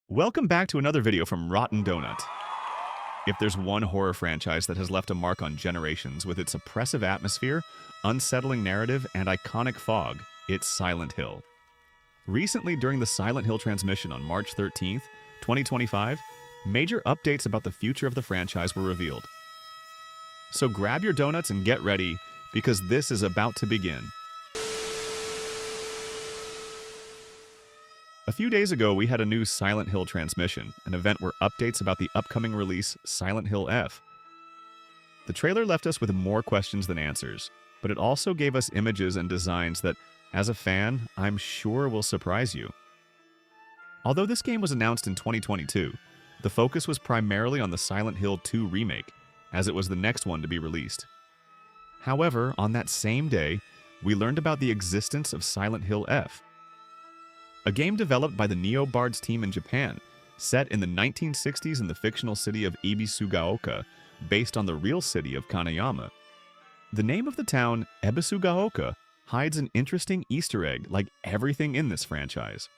Welcome back to another video from Rotten Donut. If there's one horror franchise that has left a mark on generations with its oppressive atmosphere, unsettling narrative, and iconic fog, it's Silent Hill. Recently, during the Silent Hill transmission on March 13th, 2025, major updates about the future of the franchise were revealed. So grab your donuts and get ready, because this is about to begin. A few days ago, we had a new Silent Hill transmission, an event where updates about the upcoming release, Silent Hill F. The trailer left us with more questions than answers, but it also gave us images and designs that, as a fan, I'm sure will surprise you. Although this game was announced in 2022, the focus was primarily on the Silent Hill 2 remake, as it was the next one to be released. However, on that same day, we learned about the existence of Silent Hill F, a game developed by the NeoBards team in Japan, set in the 1960s in the fictional city of Ebisugaoka, based on the real city of Kaneyama. The name of the town, Ebisugaoka, hides an interesting Easter egg like everything in this franchise.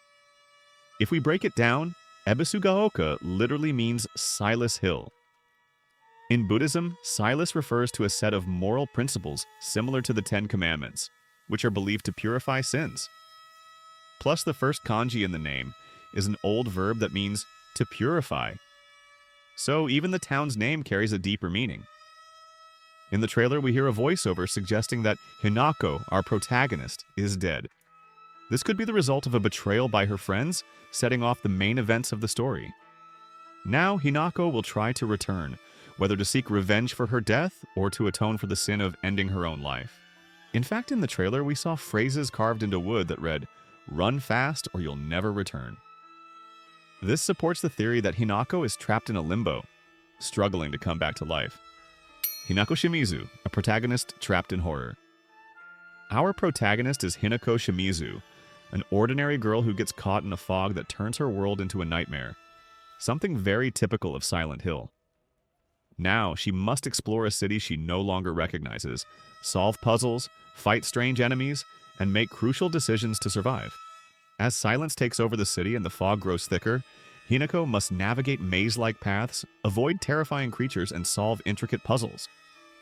If we break it down, Ebisugaoka literally means Silas Hill. In Buddhism, Silas refers to a set of moral principles similar to the Ten Commandments, which are believed to purify sins. Plus, the first kanji in the name is an old verb that means to purify. So even the town's name carries a deeper meaning. In the trailer, we hear a voiceover suggesting that Hinako, our protagonist, is dead. This could be the result of a betrayal by her friends, setting off the main events of the story. Now, Hinako will try to return, whether to seek revenge for her death or to atone for the sin of ending her own life. In fact, in the trailer, we saw phrases carved into wood that read, "Run fast or you'll never return." This supports the theory that Hinako is trapped in a limbo, struggling to come back to life. Hinako Shimizu, a protagonist trapped in horror. Our protagonist is Hinako Shimizu, an ordinary girl who gets caught in a fog that turns her world into a nightmare, something very typical of Silent Hill. Now, she must explore a city she no longer recognizes, solve puzzles, fight strange enemies, and make crucial decisions to survive. As silence takes over the city and the fog grows thicker, Hinako must navigate maze-like paths, avoid terrifying creatures, and solve intricate puzzles.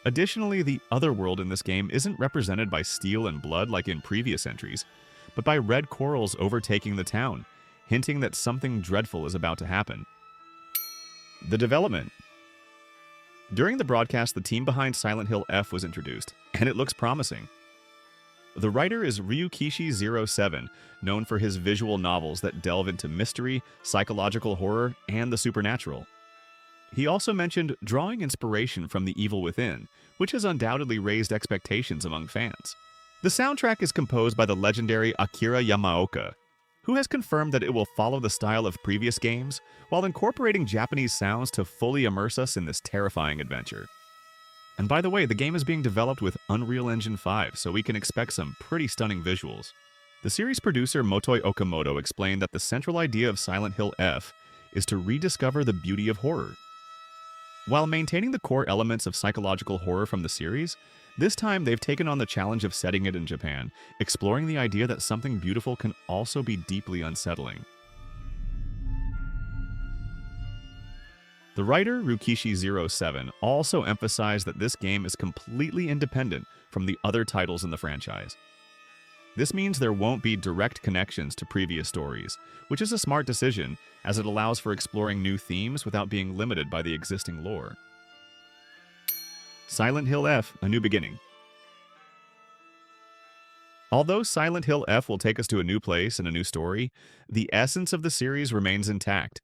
Additionally, the other world in this game isn't represented by steel and blood like in previous entries, but by red corals overtaking the town, hinting that something dreadful is about to happen. The development. During the broadcast, the team behind Silent Hill F was introduced, and it looks promising. The writer is Ryukishi07, known for his visual novels that delve into mystery, psychological horror, and the supernatural. He also mentioned drawing inspiration from The Evil Within, which has undoubtedly raised expectations among fans. The soundtrack is composed by the legendary Akira Yamaoka, who has confirmed that it will follow the style of previous games, while incorporating Japanese sounds to fully immerse us in this terrifying adventure. And by the way, the game is being developed with Unreal Engine 5, so we can expect some pretty stunning visuals. The series producer Motoi Okamoto explained that the central idea of Silent Hill F is to rediscover the beauty of horror. While maintaining the core elements of psychological horror from the series, this time they've taken on the challenge of setting it in Japan, exploring the idea that something beautiful can also be deeply unsettling. The writer, Ryukishi07, also emphasized that this game is completely independent from the other titles in the franchise. This means there won't be direct connections to previous stories, which is a smart decision as it allows for exploring new themes without being limited by the existing lore. Silent Hill F: A New Beginning. Although Silent Hill F will take us to a new place and a new story, the essence of the series remains intact.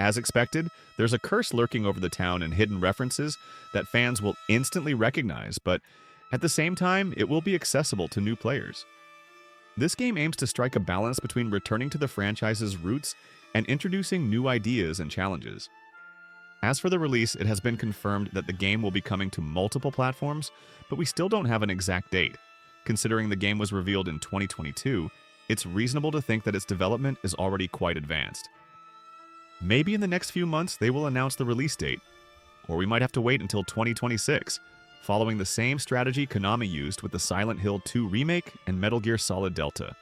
As expected, there's a curse lurking over the town and hidden references that fans will instantly recognize, but at the same time, it will be accessible to new players. This game aims to strike a balance between returning to the franchise's roots and introducing new ideas and challenges. As for the release, it has been confirmed that the game will be coming to multiple platforms, but we still don't have an exact date. Considering the game was revealed in 2022, it's reasonable to think that its development is already quite advanced. Maybe in the next few months they will announce the release date, or we might have to wait until 2026, following the same strategy Konami used with the Silent Hill 2 remake and Metal Gear Solid Delta.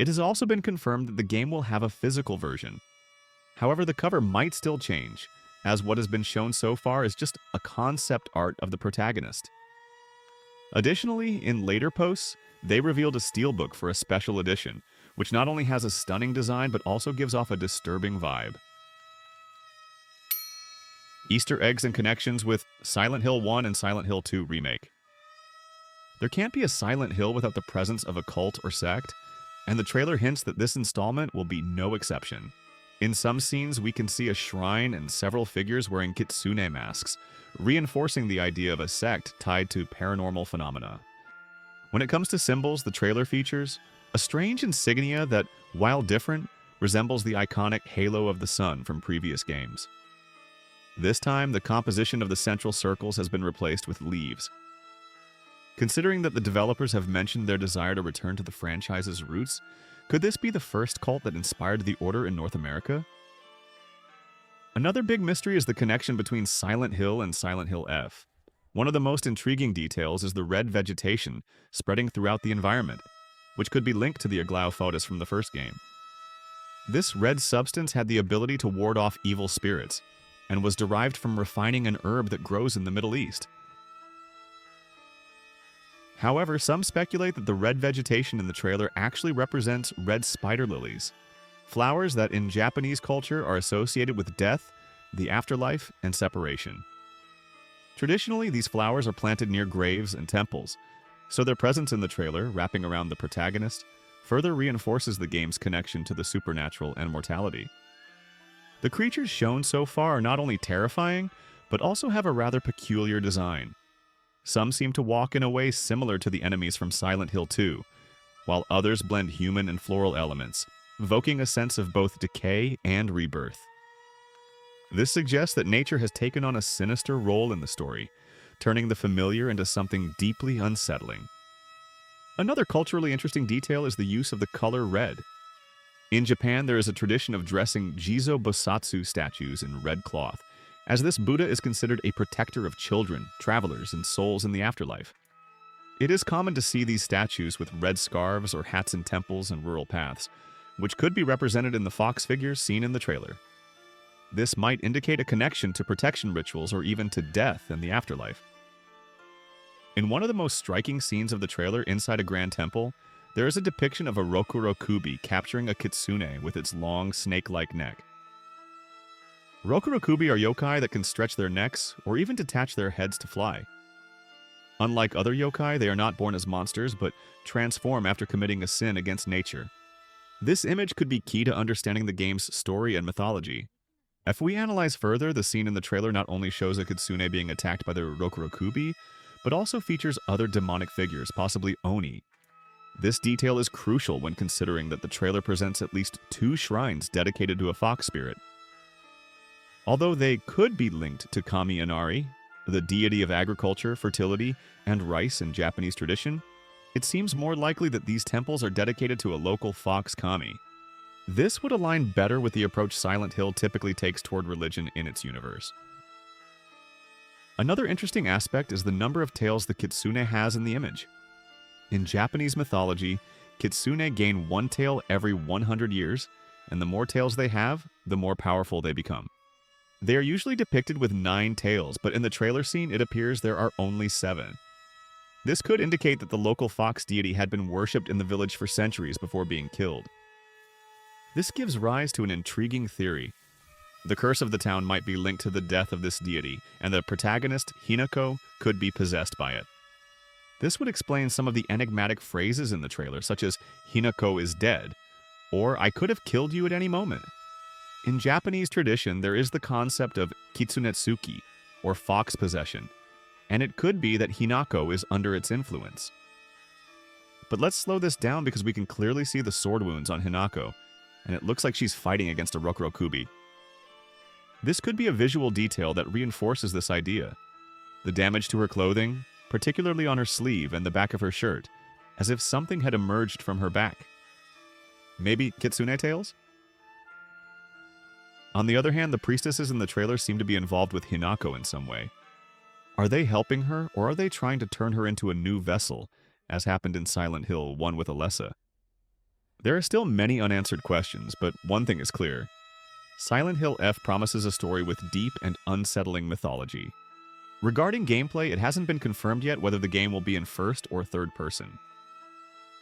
It has also been confirmed that the game will have a physical version. However, the cover might still change, as what has been shown so far is just a concept art of the protagonist. Additionally, in later posts, they revealed a steelbook for a special edition, which not only has a stunning design but also gives off a disturbing vibe. Easter eggs and connections with Silent Hill 1 and Silent Hill 2 Remake. There can't be a Silent Hill without the presence of a cult or sect, and the trailer hints that this installment will be no exception. In some scenes, we can see a shrine and several figures wearing Kitsune masks, reinforcing the idea of a sect tied to paranormal phenomena. When it comes to symbols, the trailer features a strange insignia that, while different, resembles the iconic halo of the sun from previous games. This time, the composition of the central circles has been replaced with leaves. Considering that the developers have mentioned their desire to return to the franchise's roots, could this be the first cult that inspired the Order in North America? Another big mystery is the connection between Silent Hill and Silent Hill F. One of the most intriguing details is the red vegetation spreading throughout the environment, which could be linked to the Aglaophotis from the first game. This red substance had the ability to ward off evil spirits, and was derived from refining an herb that grows in the Middle East. However, some speculate that the red vegetation in the trailer actually represents red spider lilies, flowers that in Japanese culture are associated with death, the afterlife, and separation. Traditionally, these flowers are planted near graves and temples, so their presence in the trailer, wrapping around the protagonist, further reinforces the game's connection to the supernatural and mortality. The creatures shown so far are not only terrifying, but also have a rather peculiar design. Some seem to walk in a way similar to the enemies from Silent Hill 2, while others blend human and floral elements, evoking a sense of both decay and rebirth. This suggests that nature has taken on a sinister role in the story, turning the familiar into something deeply unsettling. Another culturally interesting detail is the use of the color red. In Japan, there is a tradition of dressing Jizo Bosatsu statues in red cloth, as this Buddha is considered a protector of children, travelers, and souls in the afterlife. It is common to see these statues with red scarves or hats in temples and rural paths, which could be represented in the fox figures seen in the trailer. This might indicate a connection to protection rituals or even to death and the afterlife. In one of the most striking scenes of the trailer inside a grand temple, there is a depiction of a Rokurokubi capturing a Kitsune with its long, snake-like neck. Rokurokubi are yokai that can stretch their necks or even detach their heads to fly. Unlike other yokai, they are not born as monsters, but transform after committing a sin against nature. This image could be key to understanding the game's story and mythology. If we analyze further, the scene in the trailer not only shows a Kitsune being attacked by the Rokurokubi, but also features other demonic figures, possibly Oni. This detail is crucial when considering that the trailer presents at least 2 shrines dedicated to a fox spirit. Although they could be linked to Kami Inari, the deity of agriculture, fertility, and rice in Japanese tradition, it seems more likely that these temples are dedicated to a local fox kami. This would align better with the approach Silent Hill typically takes toward religion in its universe. Another interesting aspect is the number of tails the Kitsune has in the image. In Japanese mythology, Kitsune gain 1 tail every 100 years, and the more tails they have, the more powerful they become. They are usually depicted with 9 tails, but in the trailer scene it appears there are only 7. This could indicate that the local fox deity had been worshipped in the village for centuries before being killed. This gives rise to an intriguing theory. The curse of the town might be linked to the death of this deity, and the protagonist, Hinako, could be possessed by it. This would explain some of the enigmatic phrases in the trailer, such as "Hinako is dead," or "I could have killed you at any moment." In Japanese tradition, there is the concept of kitsunetsuki, or fox possession, and it could be that Hinako is under its influence. But let's slow this down because we can clearly see the sword wounds on Hinako, and it looks like she's fighting against a Rokurokubi. This could be a visual detail that reinforces this idea. The damage to her clothing, particularly on her sleeve and the back of her shirt, as if something had emerged from her back. Maybe Kitsune tails? On the other hand, the priestesses in the trailer seem to be involved with Hinako in some way. Are they helping her, or are they trying to turn her into a new vessel, as happened in Silent Hill 1 with Alessa? There are still many unanswered questions, but one thing is clear. Silent Hill F promises a story with deep and unsettling mythology. Regarding gameplay, it hasn't been confirmed yet whether the game will be in first or third person.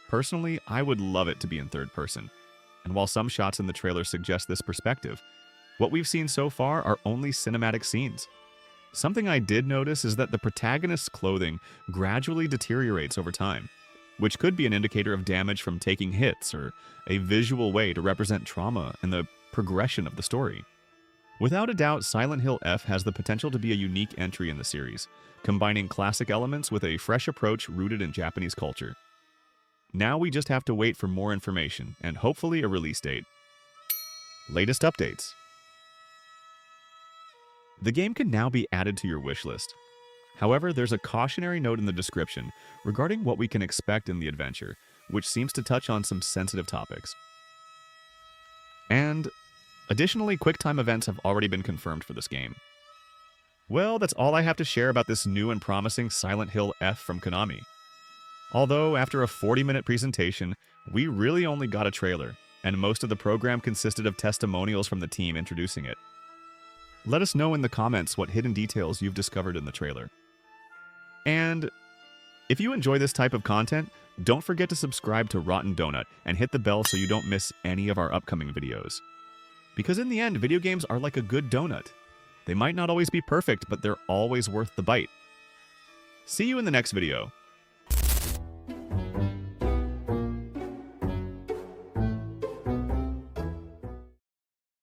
Personally, I would love it to be in third person, and while some shots in the trailer suggest this perspective, what we've seen so far are only cinematic scenes. Something I did notice is that the protagonist's clothing gradually deteriorates over time, which could be an indicator of damage from taking hits or a visual way to represent trauma and the progression of the story. Without a doubt, Silent Hill F has the potential to be a unique entry in the series, combining classic elements with a fresh approach rooted in Japanese culture. Now we just have to wait for more information and hopefully a release date. Latest updates. The game can now be added to your wishlist. However, there's a cautionary note in the description regarding what we can expect in the adventure, which seems to touch on some sensitive topics. And additionally, QuickTime events have already been confirmed for this game. Well, that's all I have to share about this new and promising Silent Hill F from Konami. Although, after a 40-minute presentation, we really only got a trailer, and most of the program consisted of testimonials from the team introducing it. Let us know in the comments what hidden details you've discovered in the trailer. And if you enjoy this type of content, don't forget to subscribe to Rotten Donut and hit the bell so you don't miss any of our upcoming videos. Because in the end, video games are like a good donut. They might not always be perfect, but they're always worth the bite. See you in the next video.